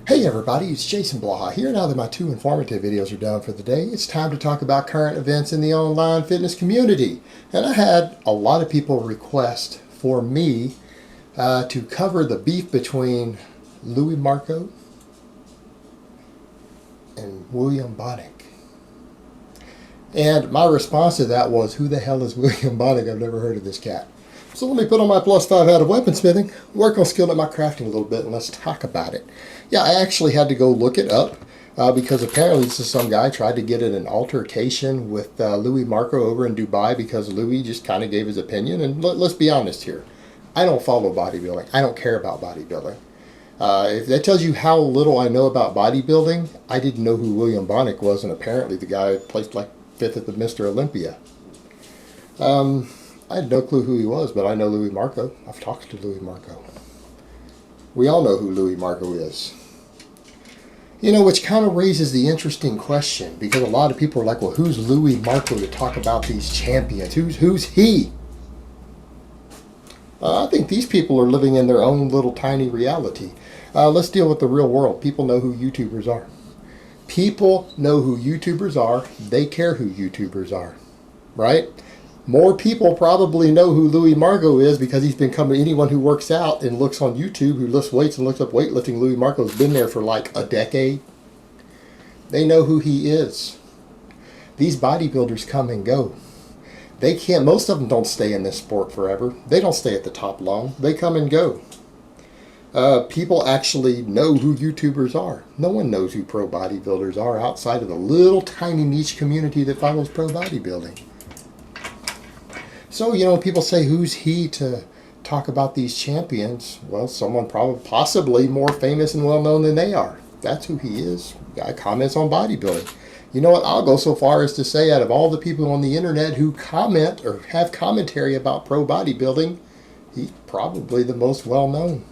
Hey everybody, it's Jason Blaha here. Now that my two informative videos are done for the day, it's time to talk about current events in the online fitness community. And I had a lot of people request for me to cover the beef between Luimarco and William Bonac. And my response to that was, who the hell is William Bonac? I've never heard of this cat. So let me put on my +5 hat of weaponsmithing, work on skilling at my crafting a little bit, and let's talk about it. Yeah, I actually had to go look it up because apparently this is some guy tried to get in an altercation with Luimarco over in Dubai because Louis just kind of gave his opinion. And let's be honest here. I don't follow bodybuilding. I don't care about bodybuilding. If that tells you how little I know about bodybuilding, I didn't know who William Bonac was, and apparently the guy placed like 5th at the Mr. Olympia. I had no clue who he was, but I know Luimarco. I've talked to Luimarco. We all know who Luimarco is. You know, which kind of raises the interesting question, because a lot of people are like, well, who's Luimarco to talk about these champions? Who's he? I think these people are living in their own little tiny reality. Let's deal with the real world. People know who YouTubers are. People know who YouTubers are. They care who YouTubers are, right? More people probably know who Luimarco is because he's been coming. Anyone who works out and looks on YouTube, who lifts weights and looks up weightlifting, Luimarco's been there for like a decade. They know who he is. These bodybuilders come and go. They can't, most of them don't stay in this sport forever. They don't stay at the top long. They come and go. People actually know who YouTubers are. No one knows who pro bodybuilders are outside of the little tiny niche community that follows pro bodybuilding. So, you know, people say, who's he to talk about these champions? Well, someone possibly more famous and well-known than they are. That's who he is. Guy comments on bodybuilding. You know what? I'll go so far as to say, out of all the people on the internet who comment or have commentary about pro bodybuilding, he's probably the most well-known.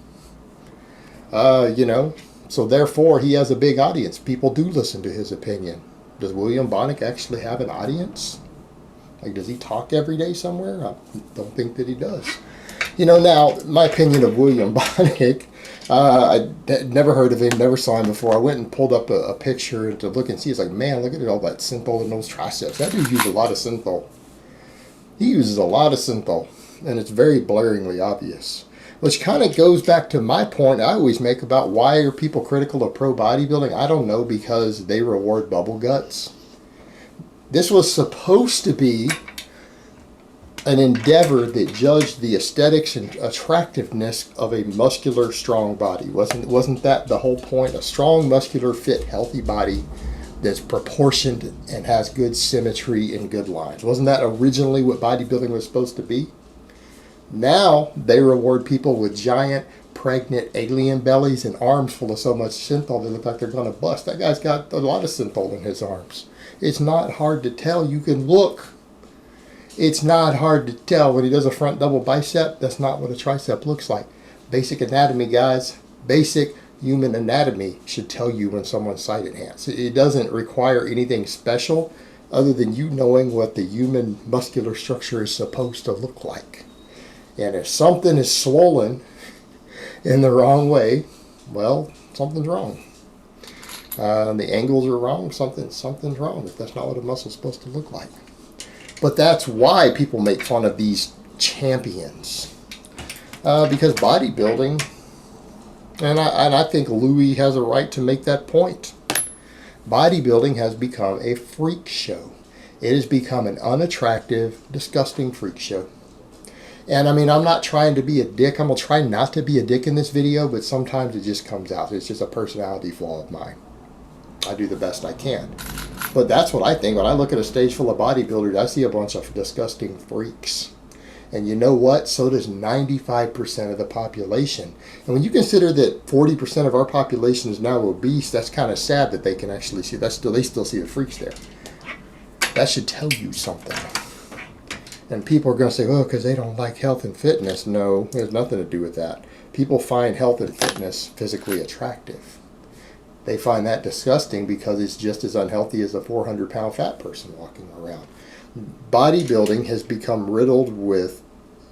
You know, so therefore he has a big audience. People do listen to his opinion. Does William Bonac actually have an audience? Like, does he talk every day somewhere? I don't think that he does. You know, now, my opinion of William Bonac, I never heard of him, never saw him before. I went and pulled up a picture to look and see. It's like, man, look at all that synthol in those triceps. That dude uses a lot of synthol. He uses a lot of synthol, and it's very blaringly obvious. Which kind of goes back to my point I always make about why are people critical of pro bodybuilding. I don't know, because they reward bubble guts. This was supposed to be an endeavor that judged the aesthetics and attractiveness of a muscular, strong body. Wasn't that the whole point? A strong, muscular, fit, healthy body that's proportioned and has good symmetry and good lines. Wasn't that originally what bodybuilding was supposed to be? Now they reward people with giant, pregnant alien bellies and arms full of so much synthol they look like they're going to bust. That guy's got a lot of synthol in his arms. It's not hard to tell. You can look. It's not hard to tell. When he does a front double bicep, that's not what a tricep looks like. Basic anatomy, guys. Basic human anatomy should tell you when someone's side enhanced. It doesn't require anything special other than you knowing what the human muscular structure is supposed to look like. And if something is swollen in the wrong way, well, something's wrong. The angles are wrong, something's wrong if that's not what a muscle's supposed to look like. But that's why people make fun of these champions. Because bodybuilding, and I think Louis has a right to make that point, bodybuilding has become a freak show. It has become an unattractive, disgusting freak show. And I mean, I'm not trying to be a dick. I'm going to try not to be a dick in this video, but sometimes it just comes out. It's just a personality flaw of mine. I do the best I can. But that's what I think. When I look at a stage full of bodybuilders, I see a bunch of disgusting freaks. And you know what? So does 95% of the population. And when you consider that 40% of our population is now obese, that's kind of sad that they can actually see. They still see the freaks there. That should tell you something. And people are going to say, oh, because they don't like health and fitness. No, it has nothing to do with that. People find health and fitness physically attractive. They find that disgusting because it's just as unhealthy as a 400-pound fat person walking around. Bodybuilding has become riddled with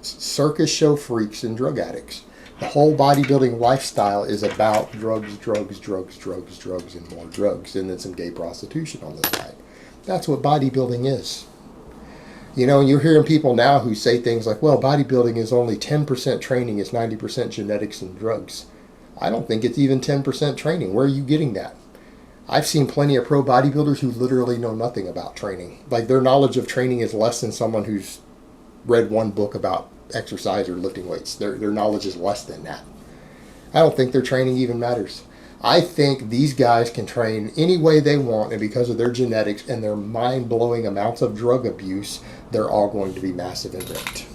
circus show freaks and drug addicts. The whole bodybuilding lifestyle is about drugs, drugs, drugs, drugs, drugs, and more drugs, and then some gay prostitution on the side. That's what bodybuilding is. You know, you're hearing people now who say things like, well, bodybuilding is only 10% training, it's 90% genetics and drugs. I don't think it's even 10% training. Where are you getting that? I've seen plenty of pro bodybuilders who literally know nothing about training. Like, their knowledge of training is less than someone who's read one book about exercise or lifting weights. Their knowledge is less than that. I don't think their training even matters. I think these guys can train any way they want, and because of their genetics and their mind-blowing amounts of drug abuse, they're all going to be massive and ripped.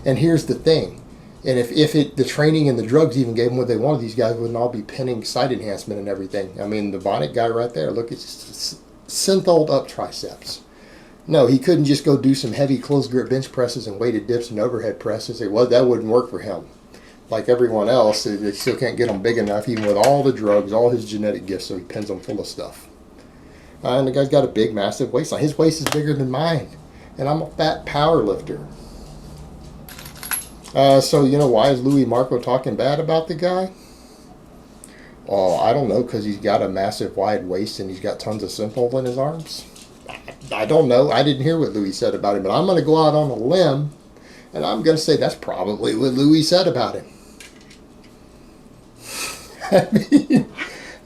And here's the thing. And if the training and the drugs even gave them what they wanted, these guys wouldn't all be pinning side enhancement and everything. I mean, the Bonac guy right there, look, it's syntholed up triceps. No, he couldn't just go do some heavy closed grip bench presses and weighted dips and overhead presses. Well, that wouldn't work for him. Like everyone else, they still can't get him big enough, even with all the drugs, all his genetic gifts, so he pins them full of stuff. And the guy's got a big, massive waistline. His waist is bigger than mine, and I'm a fat power lifter. So, you know, why is Luimarco talking bad about the guy? Oh, I don't know, because he's got a massive wide waist and he's got tons of synthol in his arms. I don't know. I didn't hear what Louis said about him, but I'm going to go out on a limb, and I'm going to say that's probably what Louis said about him. I mean,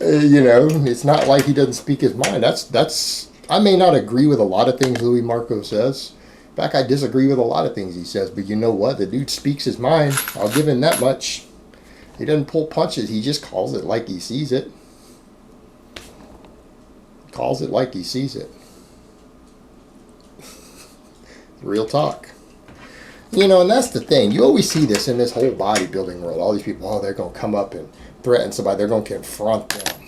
you know, it's not like he doesn't speak his mind. I may not agree with a lot of things Luimarco says. In fact, I disagree with a lot of things he says, but you know what? The dude speaks his mind. I'll give him that much. He doesn't pull punches. He just calls it like he sees it. Calls it like he sees it. Real talk. You know, and that's the thing. You always see this in this whole bodybuilding world. All these people, oh, they're going to come up and threaten somebody. They're going to confront them.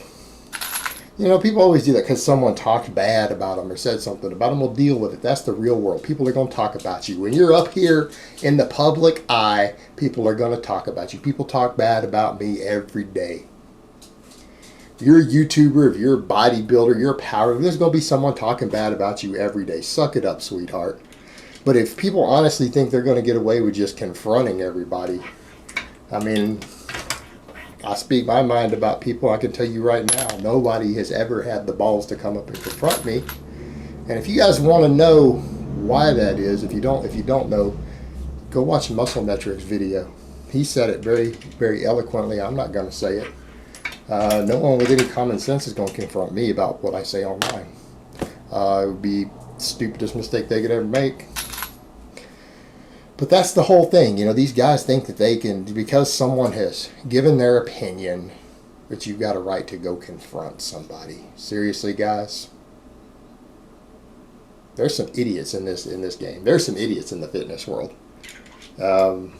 You know, people always do that because someone talked bad about them or said something about them. We'll deal with it. That's the real world. People are going to talk about you. When you're up here in the public eye, people are going to talk about you. People talk bad about me every day. If you're a YouTuber, if you're a bodybuilder, you're a power, there's going to be someone talking bad about you every day. Suck it up, sweetheart. But if people honestly think they're going to get away with just confronting everybody, I mean, I speak my mind about people. I can tell you right now, nobody has ever had the balls to come up and confront me. And if you guys want to know why that is, if you don't know, go watch Muscle Metrics video. He said it very, very eloquently. I'm not going to say it. No one with any common sense is going to confront me about what I say online. It would be the stupidest mistake they could ever make. But that's the whole thing. You know, these guys think that they can, because someone has given their opinion, that you've got a right to go confront somebody. Seriously, guys? There's some idiots in this game. There's some idiots in the fitness world. And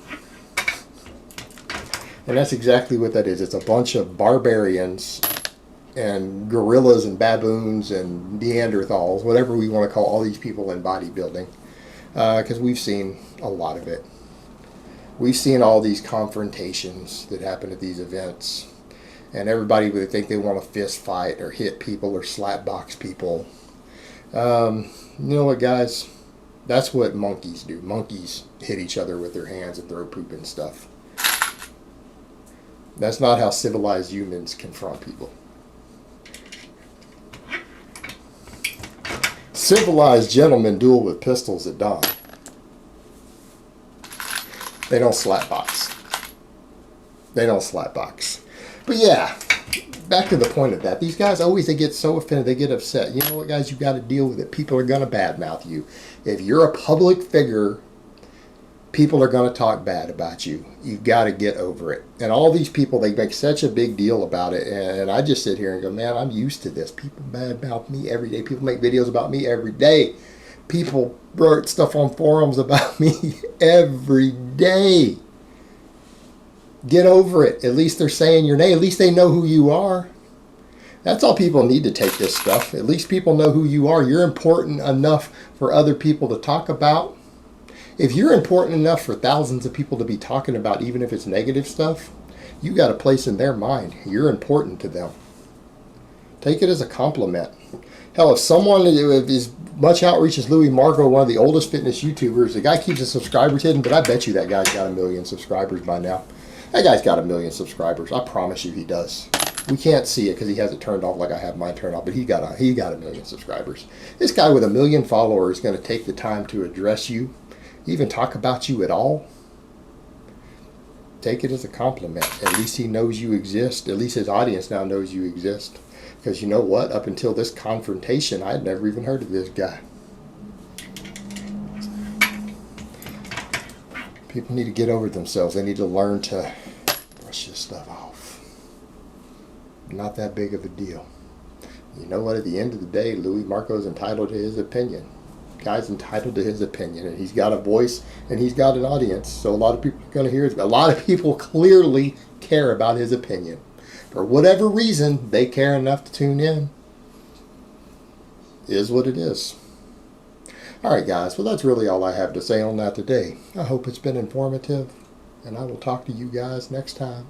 that's exactly what that is. It's a bunch of barbarians and gorillas and baboons and Neanderthals, whatever we want to call all these people in bodybuilding. Because we've seen a lot of it. We've seen all these confrontations that happen at these events. And everybody would think they want to fist fight or hit people or slap box people. You know what, guys? That's what monkeys do. Monkeys hit each other with their hands and throw poop and stuff. That's not how civilized humans confront people. Civilized gentlemen duel with pistols at dawn. They don't slap box. They don't slap box. But yeah, back to the point of that. These guys they get so offended, they get upset. You know what, guys? You've got to deal with it. People are going to badmouth you. If you're a public figure, people are going to talk bad about you. You've got to get over it. And all these people, they make such a big deal about it. And I just sit here and go, man, I'm used to this. People badmouth me every day. People make videos about me every day. People wrote stuff on forums about me every day. Get over it. At least they're saying your name. At least they know who you are. That's all people need to take this stuff. At least people know who you are. You're important enough for other people to talk about. If you're important enough for thousands of people to be talking about, even if it's negative stuff, you got a place in their mind. You're important to them. Take it as a compliment. Hell, if someone is as much outreach as Luimarco, one of the oldest fitness YouTubers, the guy keeps his subscribers hidden, but I bet you that guy's got 1 million subscribers by now. That guy's got 1 million subscribers. I promise you he does. We can't see it because he has it turned off like I have mine turned off, but he got 1 million subscribers. This guy with 1 million followers is going to take the time to address you, even talk about you at all. Take it as a compliment. At least he knows you exist. At least his audience now knows you exist. Because you know what? Up until this confrontation, I had never even heard of this guy. People need to get over themselves. They need to learn to brush this stuff off. Not that big of a deal. You know what? At the end of the day, Luimarco is entitled to his opinion. Guy's entitled to his opinion, and he's got a voice and he's got an audience. So a lot of people are going to hear it. A lot of people clearly care about his opinion. For whatever reason, they care enough to tune in. Is what it is. Alright guys, well that's really all I have to say on that today. I hope it's been informative, and I will talk to you guys next time.